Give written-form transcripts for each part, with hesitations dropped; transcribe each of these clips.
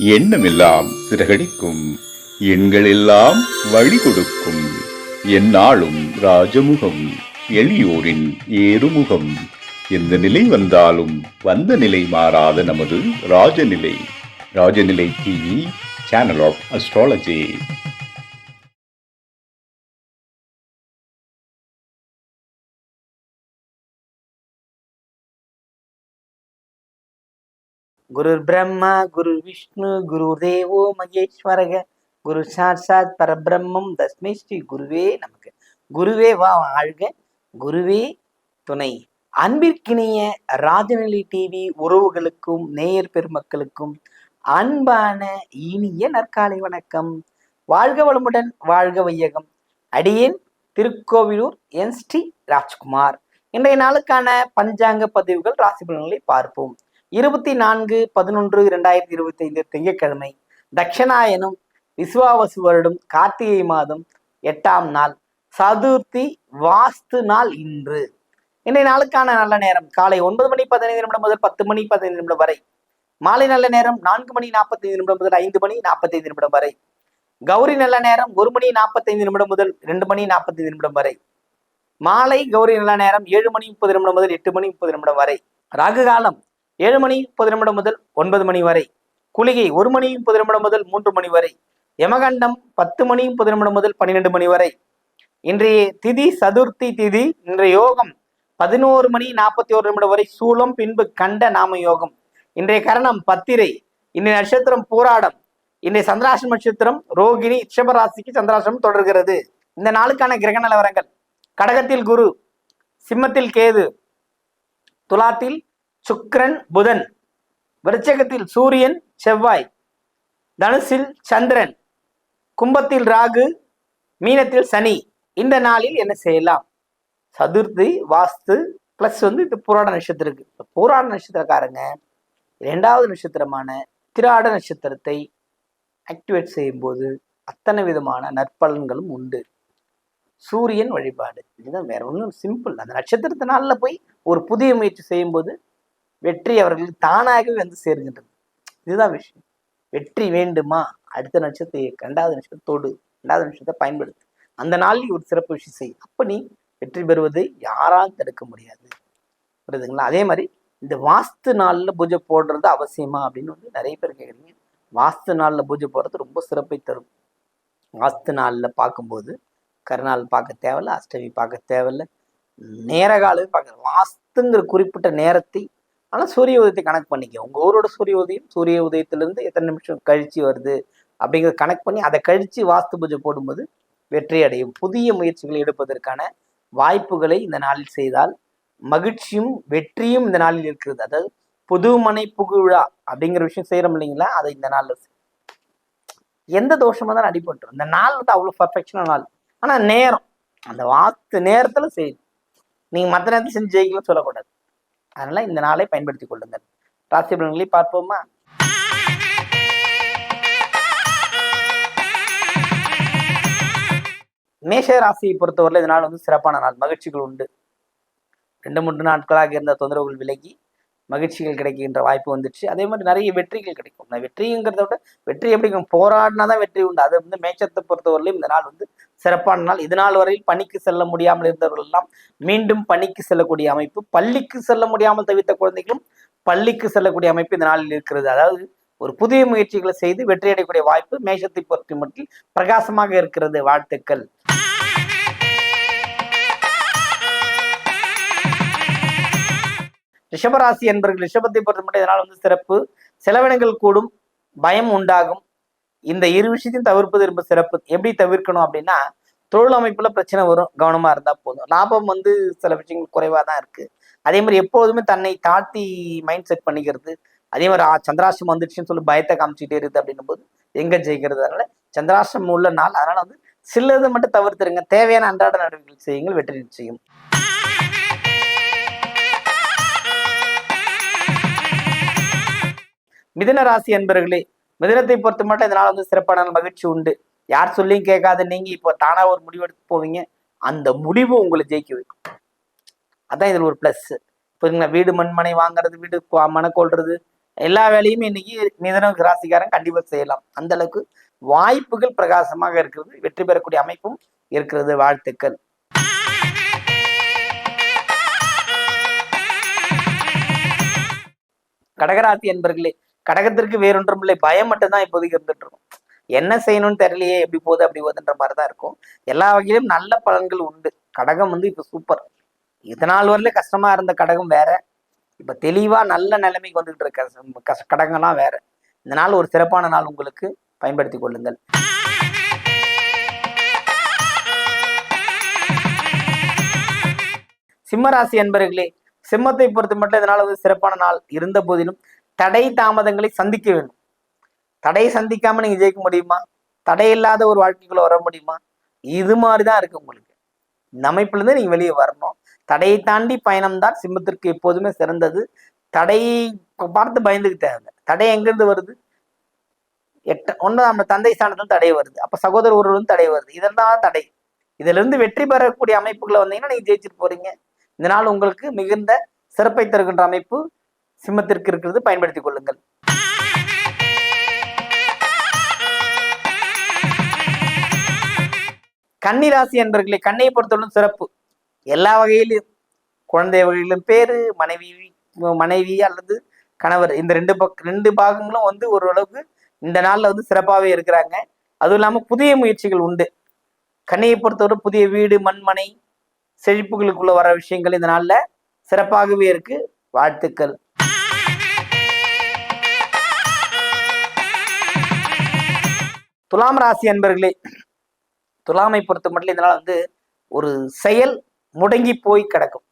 எண்ணமெல்லாம் சிறகடிக்கும், எண்களெல்லாம் வழி கொடுக்கும், எந்நாளும் ராஜமுகம், எளியோரின் ஏறுமுகம். எந்த நிலை வந்தாலும் வந்த நிலை மாறாத நமது Rajanilai. Rajanilai TV, channel of astrology. குரு பிரம்மா குரு விஷ்ணு குரு தேவோ மகேஸ்வரக குரு சாட்சாத் பரபிரம்மம் தஸ்மை ஸ்ரீ குருவே நமக்கு. குருவே வா வாழ்க, குருவே துணை. அன்பிற்கினிய ராஜநிலை டிவி உறவுகளுக்கும் நேயர் பெருமக்களுக்கும் அன்பான இனிய நற்காலை வணக்கம். வாழ்க வளமுடன், வாழ்க வையகம். அடியேன் திருக்கோவிலூர் என் ஸ்ரீ ராஜ்குமார். இன்றைய நாளுக்கான பஞ்சாங்க பதிவுகள், ராசி பலன்களை பார்ப்போம். 24/11/2025 திங்கட்கிழமை, தட்சணாயனம் விசுவாவசு வருடம் கார்த்திகை மாதம் 8ஆம் நாள், சதுர்த்தி வாஸ்து நாள். இன்று இன்றைய நாளுக்கான நல்ல நேரம் காலை 9:15 முதல் 10:15 வரை. மாலை நல்ல நேரம் 4:45 முதல் 5:45 வரை. கௌரி நல்ல நேரம் 1:45 முதல் 2:45 வரை. மாலை கௌரி நல்ல நேரம் 7:30 முதல் 8:30 வரை. ராகு காலம் 7:30 முதல் 9 வரை. குளிகை 1:30 முதல் 3 வரை. யமகண்டம் 10:30 முதல் 12 வரை. இன்றைய திதி சதுர்த்தி திதி. இன்றைய யோகம் 11:41 வரை. சூலம், பின்பு கண்ட நாம யோகம். இன்றைய கரணம் பத்திரை. இன்றைய நட்சத்திரம் பூராடம். இன்றைய சந்திராஷ்டம நட்சத்திரம் ரோகிணி. ரிஷபராசிக்கு சந்திராஷ்டமம் தொடர்கிறது. இந்த நாளுக்கான கிரக நிலவரங்கள்: கடகத்தில் குரு, சிம்மத்தில் கேது, துலாத்தில் சுக்கிரன் புதன், விருச்சகத்தில் சூரியன் செவ்வாய், தனுசில் சந்திரன், கும்பத்தில் ராகு, மீனத்தில் சனி. இந்த நாளில் என்ன செய்யலாம்? சதுர்த்தி வாஸ்து பிளஸ் இது பூராட நட்சத்திரத்துக்கு. பூராட நட்சத்திரக்காரங்க 2வது நட்சத்திரமான திராட நட்சத்திரத்தை ஆக்டிவேட் செய்யும் போது அத்தனை விதமான நற்பலன்களும் உண்டு. சூரியன் வழிபாடு, இதுதான், வேற ஒன்றும் சிம்பிள். அந்த நட்சத்திரத்தினால போய் ஒரு புதிய முயற்சி செய்யும் போது வெற்றி அவர்களுக்கு தானாகவே சேர்கின்றது. இதுதான் விஷயம். வெற்றி வேண்டுமா? அடுத்த நட்சத்திரத்தை 2வது நட்சத்திரத்தோடு 2வது நட்சத்திரத்தை பயன்படுத்து. அந்த நாளில் ஒரு சிறப்பு விஷயம் செய். அப்ப நீ வெற்றி பெறுவதை யாராலும் தடுக்க முடியாது. புரியுதுங்களா? அதே மாதிரி இந்த வாஸ்து நாள்ல பூஜை போடுறது அவசியமா அப்படின்னு நிறைய பேர் கேட்குறீங்க. வாஸ்து நாள்ல பூஜை போடுறது ரொம்ப சிறப்பை தரும். வாஸ்து நாள்ல பார்க்கும்போது கருநாள் பார்க்க தேவையில்ல, அஷ்டமி பார்க்க தேவையில்ல, நேர காலமே பார்க்க. வாஸ்துங்கிற குறிப்பிட்ட நேரத்தை, ஆனால் சூரிய உதயத்தை கணக்கு பண்ணிக்க. உங்கள் ஊரோட சூரிய உதயம் சூரிய உதயத்திலிருந்து எத்தனை நிமிஷம் கழிச்சு வருது அப்படிங்கிறத கணக்கு பண்ணி அதை கழித்து வாஸ்து பூஜை போடும்போது வெற்றி அடையும். புதிய முயற்சிகளை எடுப்பதற்கான வாய்ப்புகளை இந்த நாளில் செய்தால் மகிழ்ச்சியும் வெற்றியும் இந்த நாளில் இருக்கிறது. அதாவது புது மனை புகுவிழா அப்படிங்கிற விஷயம் செய்கிறோம் இல்லைங்களா, அதை இந்த நாளில் எந்த தோஷமாக தான் அடிபட்டுரும். இந்த நாள் அவ்வளோ பர்ஃபெக்ஷனான நாள். ஆனால் நேரம், அந்த வாஸ்து நேரத்தில் செய்யணும். நீங்கள் மற்ற நேரத்தில் செஞ்சு ஜெயிக்கணும்னு சொல்லக்கூடாது. அதனால இந்த நாளை பயன்படுத்திக் கொள்ளுங்கள். ராசி பலன்களை பார்ப்போமா? மேஷ ராசியை பொறுத்தவரை இந்த நாள் சிறப்பான நாள். மகிழ்ச்சிகள் உண்டு. 2-3 நாட்களாக இருந்த தொந்தரவுகள் விலகி மகிழ்ச்சிகள் கிடைக்கின்ற வாய்ப்பு வந்துடுச்சு. அதே மாதிரி நிறைய வெற்றிகள் கிடைக்கும். வெற்றிங்கிறத விட வெற்றி எப்படி போராடினாதான் வெற்றி உண்டு. அது மேஷத்தை பொறுத்தவரையிலும் இந்த நாள் சிறப்பான நாள். இது நாள் வரையில் பணிக்கு செல்ல முடியாமல் இருந்தவர்கள் எல்லாம் மீண்டும் பணிக்கு செல்லக்கூடிய அமைப்பு. பள்ளிக்கு செல்ல முடியாமல் தவித்த குழந்தைகளும் பள்ளிக்கு செல்லக்கூடிய அமைப்பு இந்த நாளில் இருக்கிறது. அதாவது ஒரு புதிய முயற்சிகளை செய்து வெற்றி அடையக்கூடிய வாய்ப்பு மேஷத்தை பொறுத்த மட்டும் பிரகாசமாக இருக்கிறது. வாழ்த்துக்கள். ரிஷபராசி என்பர்கள், ரிஷபத்தை பொறுத்த மட்டும் இதனால் சிறப்பு. செலவினங்கள் கூடும், பயம் உண்டாகும். இந்த இரு விஷயத்தையும் தவிர்ப்பது ரொம்ப சிறப்பு. எப்படி தவிர்க்கணும் அப்படின்னா, தொழில் அமைப்புல பிரச்சனை வரும், கவனமா இருந்தா போதும். லாபம் சில விஷயங்கள் குறைவா தான் இருக்கு. அதே மாதிரி எப்போதுமே தன்னை தாழ்த்தி மைண்ட் செட் பண்ணிக்கிறது. அதே மாதிரி சந்திராஷ்டிரம் வந்துடுச்சுன்னு சொல்லி பயத்தை காமிச்சிட்டே இருக்குது அப்படின்னும் போது எங்க ஜெயிக்கிறது? அதனால சந்திராஷ்டிரம் உள்ள நாள். அதனால சிலதை மட்டும் தவிர்த்துருங்க. தேவையான அன்றாட நடவடிக்கைகள் செய்யுங்கள், வெற்றி நிச்சயம். மிதுன ராசி அன்பர்களே, மிதுனத்தை பொறுத்த மட்டும் இதனால சிறப்பான மகிழ்ச்சி உண்டு. யார் சொல்லியும் கேட்காத நீங்க இப்போ தானா ஒரு முடிவு எடுத்து போவீங்க. அந்த முடிவு உங்களை ஜெயிக்க வைக்கும். அதான் இதுல ஒரு பிளஸ். இப்போ வீடு மண்மனை வாங்குறது, வீடு மனை கொள்றது, எல்லா வேலையும் இன்னைக்கு மிதன ராசிக்காரன் கண்டிப்பா செய்யலாம். அந்த அளவுக்கு வாய்ப்புகள் பிரகாசமாக இருக்கிறது. வெற்றி பெறக்கூடிய அமைப்பும் இருக்கிறது. வாழ்த்துக்கள். கடகராசி என்பர்களே, கடகத்திற்கு வேறொன்றும் இல்லை, பயம் மட்டும்தான் இப்போதைக்கு இருந்துட்டு இருக்கும். என்ன செய்யணும்னு தெரியலையே, எப்படி போகுது அப்படி போகுதுன்ற மாதிரிதான் இருக்கும். எல்லா வகையிலும் நல்ல பலன்கள் உண்டு. கடகம் இப்ப சூப்பர். இதனால் வரல கஷ்டமா இருந்த கடகம் வேற, இப்ப தெளிவா நல்ல நிலைமைக்கு வந்துகிட்டு இருக்க கடகம்லாம் வேற. இந்த நாள் ஒரு சிறப்பான நாள், உங்களுக்கு பயன்படுத்திக் கொள்ளுங்கள். சிம்மராசி என்பர்களே, சிம்மத்தை பொறுத்த மட்டும் இதனால சிறப்பான நாள் இருந்த போதிலும் தடை தாமதங்களை சந்திக்க வேண்டும். தடை சந்திக்காம நீங்க ஜெயிக்க முடியுமா? தடை இல்லாத ஒரு வாழ்க்கைக்குள்ள வர முடியுமா? இது மாதிரிதான் இருக்கு உங்களுக்கு. இந்த அமைப்புல இருந்து நீங்க வெளியே வரணும். தடையை தாண்டி பயணம் தான் சிம்மத்திற்கு எப்போதுமே சிறந்தது. தடையை பார்த்து பயந்துக்கு தேவை. தடை எங்கிருந்து வருது? நம்ம தந்தை ஸ்தானத்துல தடை வருது, அப்ப சகோதரர் ஒருவரும் தடை வருது. இதெல்லாம் தடை. இதுல இருந்து வெற்றி பெறக்கூடிய அமைப்புகளை வந்தீங்கன்னா நீங்க ஜெயிச்சுட்டு போறீங்க. இந்த நாள் உங்களுக்கு மிகுந்த சிறப்பை தருகின்ற அமைப்பு சிம்மத்திற்கு இருக்கிறது. பயன்படுத்திக் கொள்ளுங்கள். கன்னிராசி என்பர்களே, கண்ணியை பொறுத்தவரை சிறப்பு. எல்லா வகையிலும் குழந்தை வகையிலும் பேரு, மனைவி அல்லது கணவர், இந்த ரெண்டு பாகங்களும் ஓரளவுக்கு இந்த நாள்ல சிறப்பாகவே இருக்கிறாங்க. அதுவும் இல்லாம புதிய முயற்சிகள் உண்டு. கண்ணியை பொறுத்தவரை புதிய வீடு, மண்மனை, செழிப்புகளுக்குள்ள வர விஷயங்கள் இந்த நாள்ல சிறப்பாகவே இருக்கு. வாழ்த்துக்கள். துலாம் ராசி அன்பர்களே, துலாமை பொறுத்த மட்டும் இதனால ஒரு செயல் முடங்கி போய் கிடக்கும்.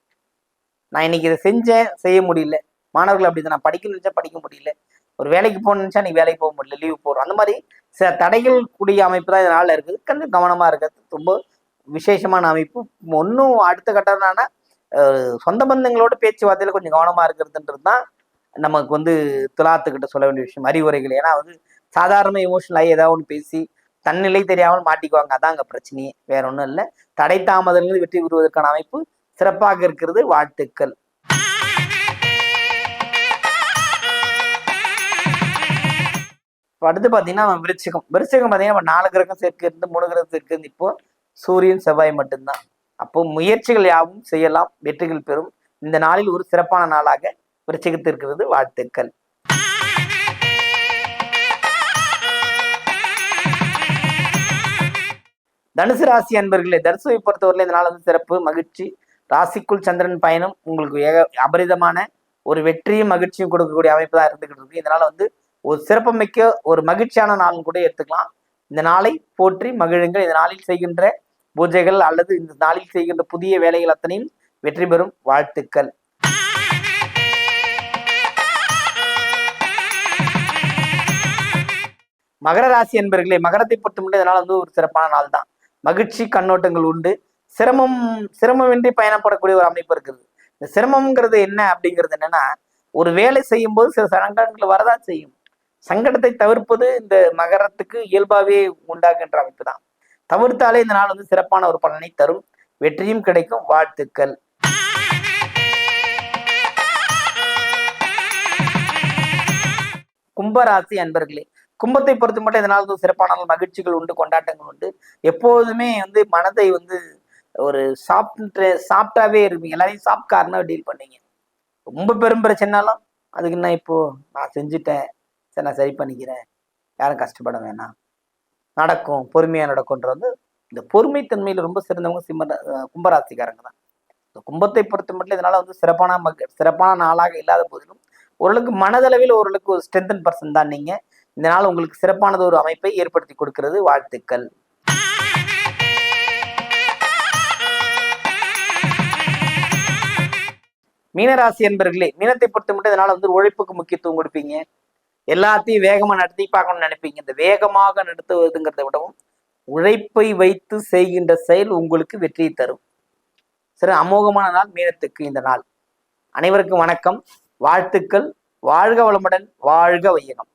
நான் இன்னைக்கு இதை செஞ்சேன், செய்ய முடியல. மாணவர்கள் அப்படிதான், நான் படிக்கணும்னு நினைச்சா படிக்க முடியல, ஒரு வேலைக்கு போகணும்னு நினைச்சா நீ வேலைக்கு போக முடியல, லீவ் போடுறோம். அந்த மாதிரி சில தடைகள் கூடிய அமைப்பு தான் இதனால இருக்குது. கொஞ்சம் கவனமா இருக்கிறது ரொம்ப விசேஷமான அமைப்பு. ஒன்றும் அடுத்த கட்டம்னா சொந்த பந்தங்களோட பேச்சுவார்த்தையில கொஞ்சம் கவனமா இருக்கிறதுன்றது தான் நமக்கு துலாத்துக்கிட்ட சொல்ல வேண்டிய விஷயம், அறிவுரைகள். ஏன்னா சாதாரண எமோஷனல் ஆகி ஏதாவது ஒன்று பேசி தன்னிலை தெரியாமல் மாட்டிக்குவாங்க. அதான் அங்க பிரச்சனையே, வேற ஒன்றும் இல்லை. தடை தாமதங்கள் வெற்றி பெறுவதற்கான அமைப்பு சிறப்பாக இருக்கிறது. வாழ்த்துக்கள். அடுத்து பாத்தீங்கன்னா விருச்சிகம் பாத்தீங்கன்னா 4 கிரகம் சேர்க்க இருந்து 3 கிரகம் சேர்க்க இருந்து இப்போ சூரியன் செவ்வாய் மட்டும்தான். அப்போ முயற்சிகள் யாவும் செய்யலாம், வெற்றிகள் பெறும். இந்த நாளில் ஒரு சிறப்பான நாளாக விருச்சிகத்து இருக்கிறது. வாழ்த்துக்கள். தனுசு ராசி அன்பர்களே, தனுசுவை பொறுத்தவரையில இந்த நாள் சிறப்பு, மகிழ்ச்சி. ராசிக்குள் சந்திரன் பயணம் உங்களுக்கு அபரிதமான ஒரு வெற்றியும் மகிழ்ச்சியும் கொடுக்கக்கூடிய அமைப்பு தான் இருந்துகிட்டு இருக்கு. இதனால ஒரு சிறப்புமிக்க ஒரு மகிழ்ச்சியான நாள்னு கூட எடுத்துக்கலாம். இந்த நாளை போற்றி மகிழுங்கள். இந்த நாளில் செய்கின்ற பூஜைகள் அல்லது இந்த நாளில் செய்கின்ற புதிய வேலைகள் அத்தனையும் வெற்றி பெறும். வாழ்த்துக்கள். மகர ராசி என்பர்களே, மகரத்தை பொறுத்த மட்டும் இதனால ஒரு சிறப்பான நாள் தான். மகிழ்ச்சி கண்ணோட்டங்கள் உண்டு. சிரமமின்றி பயணப்படக்கூடிய ஒரு அமைப்பு இருக்குது. இந்த சிரமம்ங்கிறது என்ன அப்படிங்கிறது என்னன்னா, ஒரு வேலை செய்யும் போது சில சங்கடங்கள் வரதான் செய்யும். சங்கடத்தை தவிர்ப்பது இந்த மகரத்துக்கு இயல்பாவே உண்டாகின்ற அமைப்பு தான். தவிர்த்தாலே இந்த நாள் சிறப்பான ஒரு பலனை தரும், வெற்றியும் கிடைக்கும். வாழ்த்துக்கள். கும்பராசி அன்பர்களே, கும்பத்தை பொறுத்த மட்டும் இதனால சிறப்பான மகிழ்ச்சிகள் உண்டு, கொண்டாட்டங்கள் உண்டு. எப்போதுமே மனதை ஒரு சாப்பிட்டாவே இருப்பீங்க. எல்லாரையும் சாப்பிட்காரனா டீல் பண்ணீங்க. ரொம்ப பெரும் பிரச்சனைனாலும் அதுக்கு என்ன, இப்போ நான் செஞ்சுட்டேன், சரி நான் சரி பண்ணிக்கிறேன், யாரும் கஷ்டப்பட வேணாம், நடக்கும், பொறுமையா நடக்கும்ன்றது. இந்த பொறுமைத்தன்மையில ரொம்ப சிறந்தவங்க கும்பராசிக்காரங்க தான். இந்த கும்பத்தை பொறுத்த மட்டும் இதனால சிறப்பான நாளாக இல்லாத போதிலும் ஓரளவுக்கு மனதளவில் ஓரளவுக்கு ஒரு ஸ்ட்ரென்தன் பர்சன் தான் நீங்க. இந்த நாள் உங்களுக்கு சிறப்பானது ஒரு அமைப்பை ஏற்படுத்தி கொடுக்கிறது. வாழ்த்துக்கள். மீனராசி என்பர்களே, மீனத்தை பொறுத்த மட்டும் இதனால உழைப்புக்கு முக்கியத்துவம் கொடுப்பீங்க. எல்லாத்தையும் வேகமா நடத்தி பார்க்கணும்னு நினைப்பீங்க. இந்த வேகமாக நடத்துவதுங்கிறத விடவும் உழைப்பை வைத்து செய்கின்ற செயல் உங்களுக்கு வெற்றியை தரும். சரி, அமோகமான நாள் மீனத்துக்கு இந்த நாள். அனைவருக்கும் வணக்கம், வாழ்த்துக்கள். வாழ்க வளமுடன், வாழ்க வையகம்.